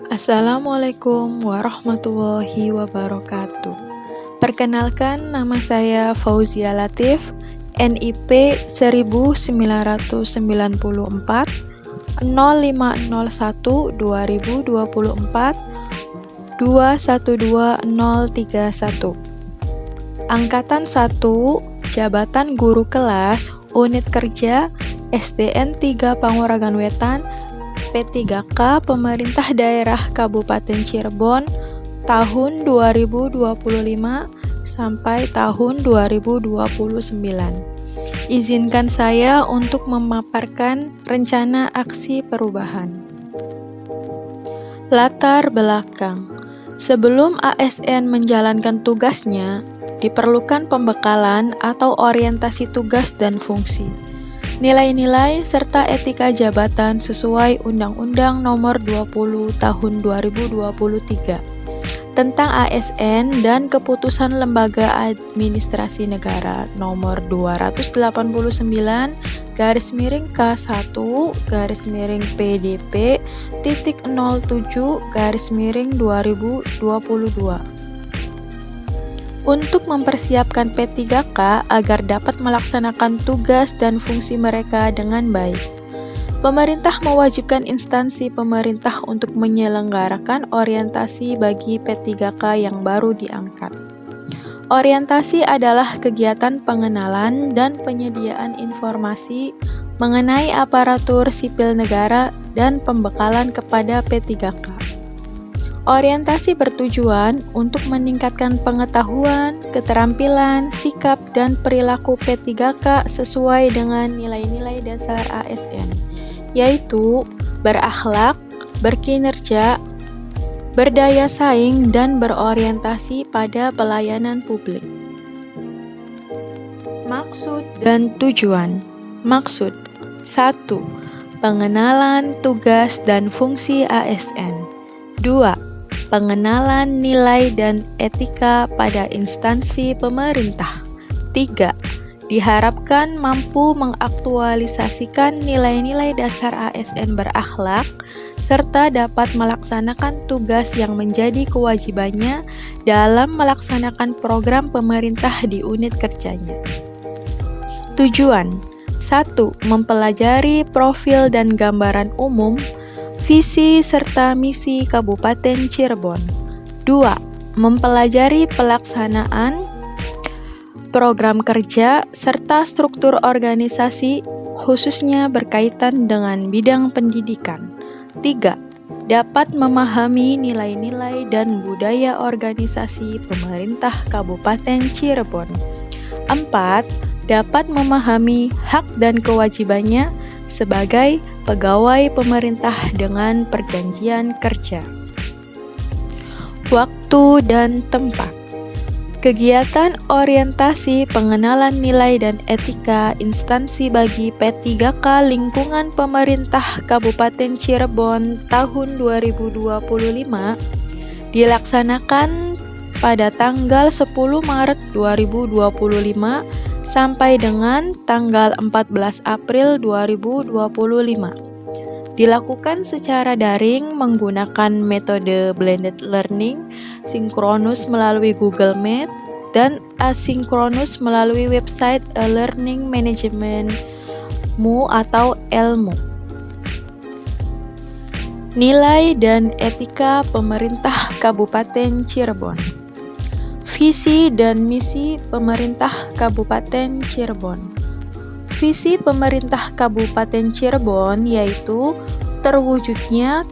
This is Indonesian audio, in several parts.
Assalamualaikum warahmatullahi wabarakatuh. Perkenalkan, nama saya Fauzia Latif, NIP 1994 0501 2024 212031. Angkatan 1, Jabatan Guru Kelas, Unit Kerja, SDN 3 Panguragan Wetan, P3K Pemerintah Daerah Kabupaten Cirebon tahun 2025 sampai tahun 2029. Izinkan saya untuk memaparkan rencana aksi perubahan. Latar belakang. Sebelum ASN menjalankan tugasnya, diperlukan pembekalan atau orientasi tugas dan fungsi. Nilai-nilai serta etika jabatan sesuai Undang-Undang Nomor 20 Tahun 2023 tentang ASN dan Keputusan Lembaga Administrasi Negara Nomor 289-PDP.07/2022 untuk mempersiapkan P3K agar dapat melaksanakan tugas dan fungsi mereka dengan baik. Pemerintah mewajibkan instansi pemerintah untuk menyelenggarakan orientasi bagi P3K yang baru diangkat. Orientasi adalah kegiatan pengenalan dan penyediaan informasi mengenai aparatur sipil negara dan pembekalan kepada P3K. Orientasi bertujuan untuk meningkatkan pengetahuan, keterampilan, sikap, dan perilaku P3K sesuai dengan nilai-nilai dasar ASN, yaitu berakhlak, berkinerja, berdaya saing, dan berorientasi pada pelayanan publik. Maksud dan tujuan. Maksud 1. Pengenalan tugas dan fungsi ASN. 2. Pengenalan nilai dan etika pada instansi pemerintah. 3. Diharapkan mampu mengaktualisasikan nilai-nilai dasar ASN berakhlak, serta dapat melaksanakan tugas yang menjadi kewajibannya dalam melaksanakan program pemerintah di unit kerjanya. Tujuan 1. Mempelajari profil dan gambaran umum visi serta misi Kabupaten Cirebon. 2. Mempelajari pelaksanaan program kerja serta struktur organisasi khususnya berkaitan dengan bidang pendidikan. 3. Dapat memahami nilai-nilai dan budaya organisasi pemerintah Kabupaten Cirebon. 4. Dapat memahami hak dan kewajibannya sebagai pegawai pemerintah dengan perjanjian kerja. Waktu dan tempat. Kegiatan orientasi pengenalan nilai dan etika instansi bagi P3K lingkungan pemerintah Kabupaten Cirebon tahun 2025 dilaksanakan pada tanggal 10 Maret 2025 sampai dengan tanggal 14 April 2025. Dilakukan secara daring menggunakan metode blended learning, sinkronus melalui Google Meet, dan asinkronus melalui website e-learning manajemenmu atau ELMU. Nilai dan etika pemerintah Kabupaten Cirebon. Visi dan misi pemerintah Kabupaten Cirebon. Visi pemerintah Kabupaten Cirebon yaitu terwujudnya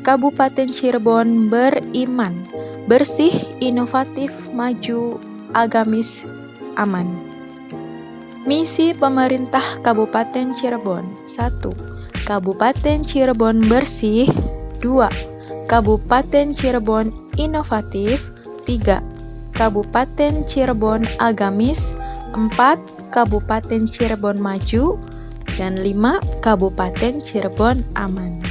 Kabupaten Cirebon beriman, bersih, inovatif, maju, agamis, aman. Misi pemerintah Kabupaten Cirebon. 1. Kabupaten Cirebon bersih. 2. Kabupaten Cirebon inovatif. 3. Kabupaten Cirebon agamis. 4. Kabupaten Cirebon maju. Dan 5. Kabupaten Cirebon aman.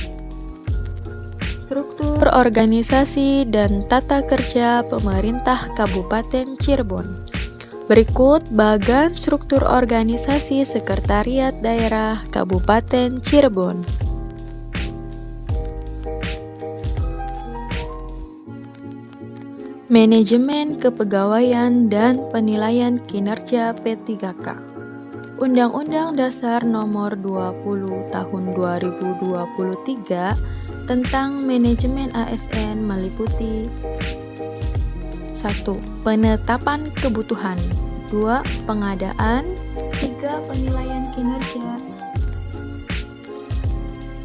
Struktur organisasi dan tata kerja pemerintah Kabupaten Cirebon. Berikut bagan struktur organisasi Sekretariat Daerah Kabupaten Cirebon. Manajemen Kepegawaian dan Penilaian Kinerja P3K. Undang-Undang Dasar Nomor 20 Tahun 2023 tentang Manajemen ASN meliputi 1. Penetapan kebutuhan 2. Pengadaan 3. Penilaian kinerja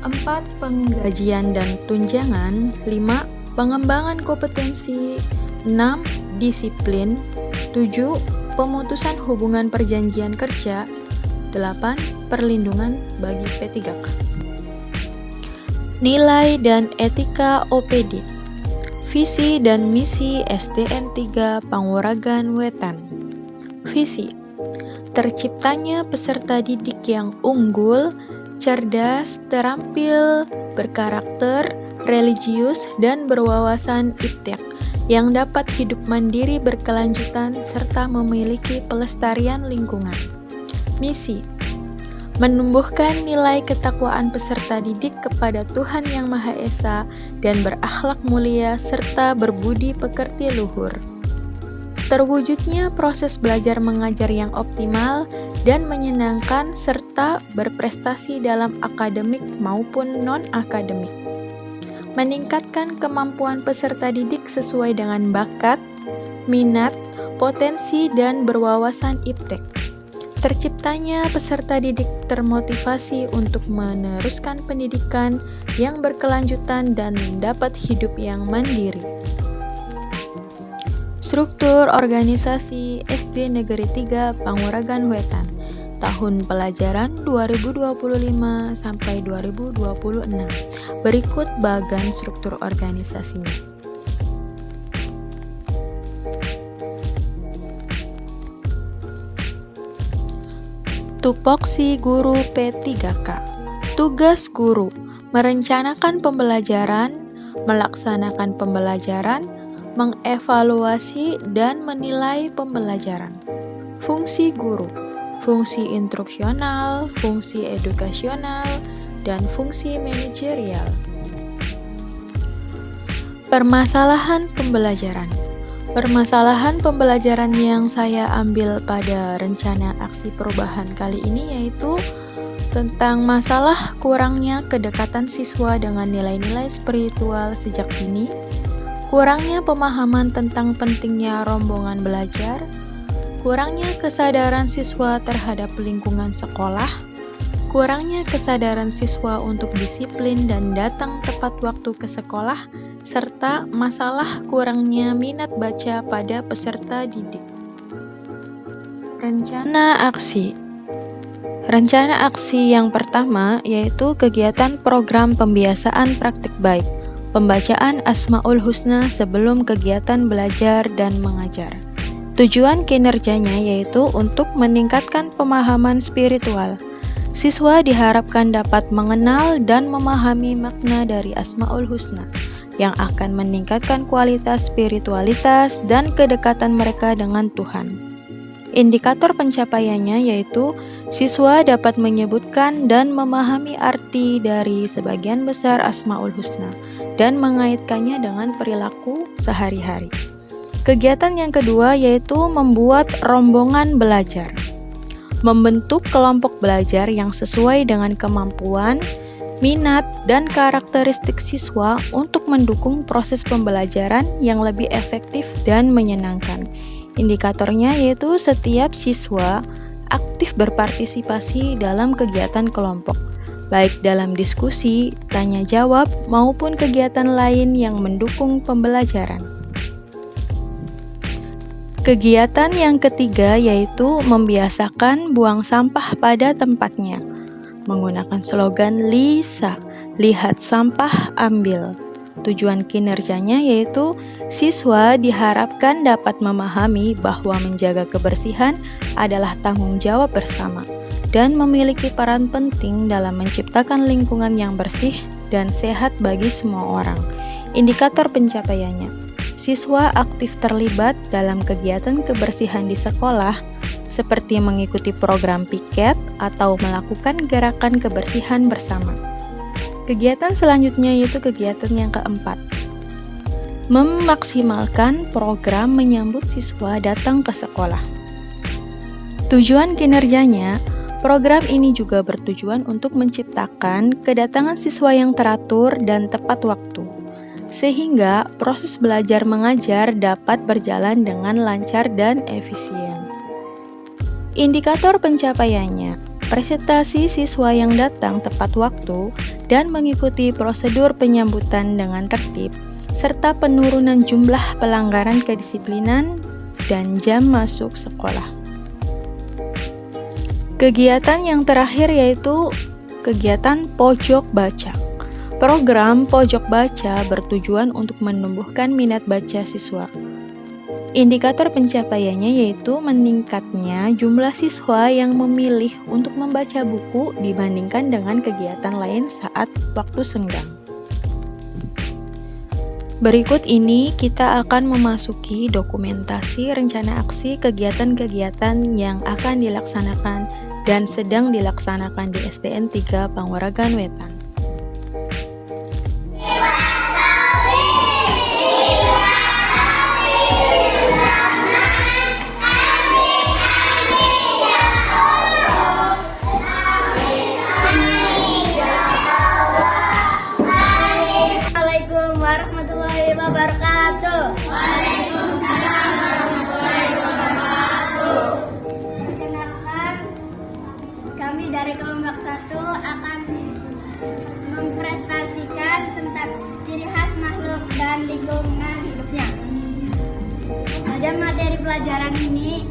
4. Penggajian dan tunjangan 5. Pengembangan kompetensi 6. Disiplin 7. Pemutusan hubungan perjanjian kerja 8. Perlindungan bagi P3K. Nilai dan etika OPD. Visi dan misi SDN 3 Panguragan Wetan. Visi: terciptanya peserta didik yang unggul, cerdas, terampil, berkarakter, religius, dan berwawasan iptek, yang dapat hidup mandiri berkelanjutan serta memiliki pelestarian lingkungan. Misi: menumbuhkan nilai ketakwaan peserta didik kepada Tuhan Yang Maha Esa dan berakhlak mulia serta berbudi pekerti luhur. Terwujudnya proses belajar mengajar yang optimal dan menyenangkan serta berprestasi dalam akademik maupun non-akademik. Meningkatkan kemampuan peserta didik sesuai dengan bakat, minat, potensi, dan berwawasan iptek. Terciptanya peserta didik termotivasi untuk meneruskan pendidikan yang berkelanjutan dan dapat hidup yang mandiri. Struktur organisasi SD Negeri 3 Panguragan Wetan tahun pelajaran 2025 sampai 2026. Berikut bagan struktur organisasinya. Tupoksi guru P3K. Tugas guru: merencanakan pembelajaran, melaksanakan pembelajaran, mengevaluasi dan menilai pembelajaran. Fungsi guru: fungsi instruksional, fungsi edukasional, dan fungsi manajerial. Permasalahan pembelajaran. Permasalahan pembelajaran yang saya ambil pada rencana aksi perubahan kali ini yaitu tentang masalah kurangnya kedekatan siswa dengan nilai-nilai spiritual sejak dini, kurangnya pemahaman tentang pentingnya rombongan belajar, kurangnya kesadaran siswa terhadap lingkungan sekolah, kurangnya kesadaran siswa untuk disiplin dan datang tepat waktu ke sekolah, serta masalah kurangnya minat baca pada peserta didik. Rencana aksi. Rencana aksi yang pertama yaitu kegiatan program pembiasaan praktik baik, pembacaan Asmaul Husna sebelum kegiatan belajar dan mengajar. Tujuan kinerjanya yaitu untuk meningkatkan pemahaman spiritual. Siswa diharapkan dapat mengenal dan memahami makna dari Asmaul Husna yang akan meningkatkan kualitas spiritualitas dan kedekatan mereka dengan Tuhan. Indikator pencapaiannya yaitu siswa dapat menyebutkan dan memahami arti dari sebagian besar Asmaul Husna dan mengaitkannya dengan perilaku sehari-hari. Kegiatan yang kedua yaitu membuat rombongan belajar. Membentuk kelompok belajar yang sesuai dengan kemampuan, minat, dan karakteristik siswa untuk mendukung proses pembelajaran yang lebih efektif dan menyenangkan. Indikatornya yaitu setiap siswa aktif berpartisipasi dalam kegiatan kelompok, baik dalam diskusi, tanya jawab, maupun kegiatan lain yang mendukung pembelajaran. Kegiatan yang ketiga yaitu membiasakan buang sampah pada tempatnya. Menggunakan slogan LISA, lihat sampah ambil. Tujuan kinerjanya yaitu siswa diharapkan dapat memahami bahwa menjaga kebersihan adalah tanggung jawab bersama dan memiliki peran penting dalam menciptakan lingkungan yang bersih dan sehat bagi semua orang. Indikator pencapaiannya: siswa aktif terlibat dalam kegiatan kebersihan di sekolah seperti mengikuti program piket atau melakukan gerakan kebersihan bersama. Kegiatan selanjutnya yaitu kegiatan yang keempat. Memaksimalkan program menyambut siswa datang ke sekolah. Tujuan kinerjanya, program ini juga bertujuan untuk menciptakan kedatangan siswa yang teratur dan tepat waktu, sehingga proses belajar mengajar dapat berjalan dengan lancar dan efisien. Indikator pencapaiannya, presentasi siswa yang datang tepat waktu dan mengikuti prosedur penyambutan dengan tertib, serta penurunan jumlah pelanggaran kedisiplinan dan jam masuk sekolah. Kegiatan yang terakhir yaitu kegiatan pojok baca. Program pojok baca bertujuan untuk menumbuhkan minat baca siswa. Indikator pencapaiannya yaitu meningkatnya jumlah siswa yang memilih untuk membaca buku dibandingkan dengan kegiatan lain saat waktu senggang. Berikut ini kita akan memasuki dokumentasi rencana aksi kegiatan-kegiatan yang akan dilaksanakan dan sedang dilaksanakan di SDN 3 Panguragan Wetan. Assalamualaikum warahmatullahi wabarakatuh. Waalaikumsalam warahmatullahi wabarakatuh. Perkenalkan, kami dari kelompok 1 akan mempresentasikan tentang ciri khas makhluk dan lingkungan hidupnya. Pada materi pelajaran ini,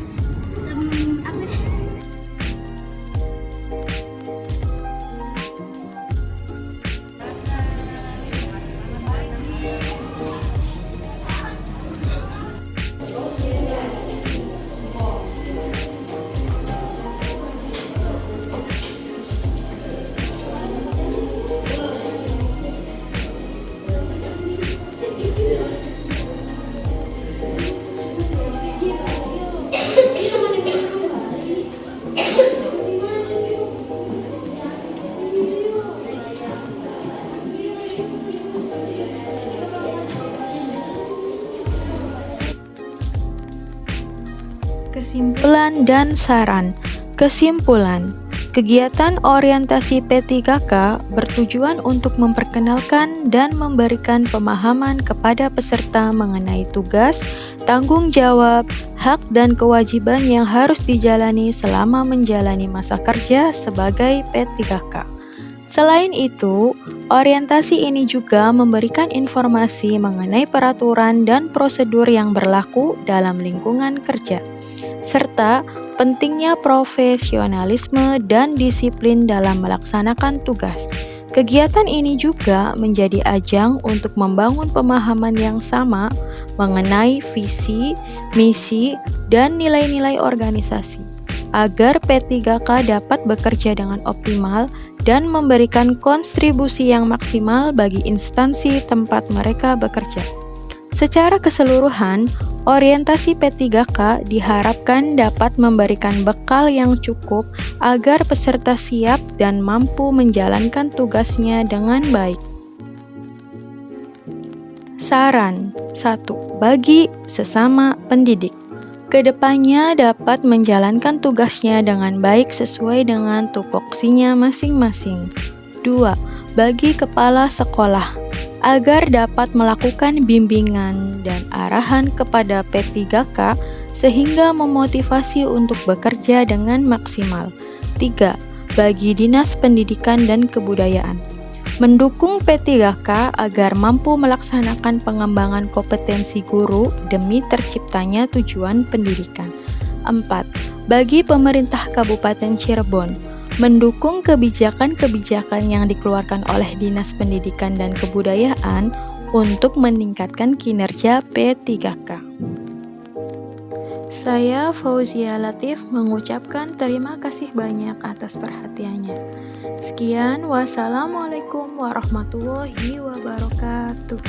Kesimpulan dan saran. Kesimpulan, kegiatan orientasi P3K bertujuan untuk memperkenalkan dan memberikan pemahaman kepada peserta mengenai tugas, tanggung jawab, hak dan kewajiban yang harus dijalani selama menjalani masa kerja sebagai P3K. Selain itu, orientasi ini juga memberikan informasi mengenai peraturan dan prosedur yang berlaku dalam lingkungan kerja, serta pentingnya profesionalisme dan disiplin dalam melaksanakan tugas. Kegiatan ini juga menjadi ajang untuk membangun pemahaman yang sama mengenai visi, misi, dan nilai-nilai organisasi, agar P3K dapat bekerja dengan optimal dan memberikan kontribusi yang maksimal bagi instansi tempat mereka bekerja. Secara keseluruhan, orientasi P3K diharapkan dapat memberikan bekal yang cukup agar peserta siap dan mampu menjalankan tugasnya dengan baik. Saran 1. Bagi sesama pendidik. Kedepannya dapat menjalankan tugasnya dengan baik sesuai dengan tupoksinya masing-masing. 2. Bagi kepala sekolah, agar dapat melakukan bimbingan dan arahan kepada P3K sehingga memotivasi untuk bekerja dengan maksimal. 3. Bagi Dinas Pendidikan dan Kebudayaan, mendukung P3K agar mampu melaksanakan pengembangan kompetensi guru demi terciptanya tujuan pendidikan. 4. Bagi pemerintah Kabupaten Cirebon, mendukung kebijakan-kebijakan yang dikeluarkan oleh Dinas Pendidikan dan Kebudayaan untuk meningkatkan kinerja P3K. Saya Fauzia Latif mengucapkan terima kasih banyak atas perhatiannya. Sekian, wassalamualaikum warahmatullahi wabarakatuh.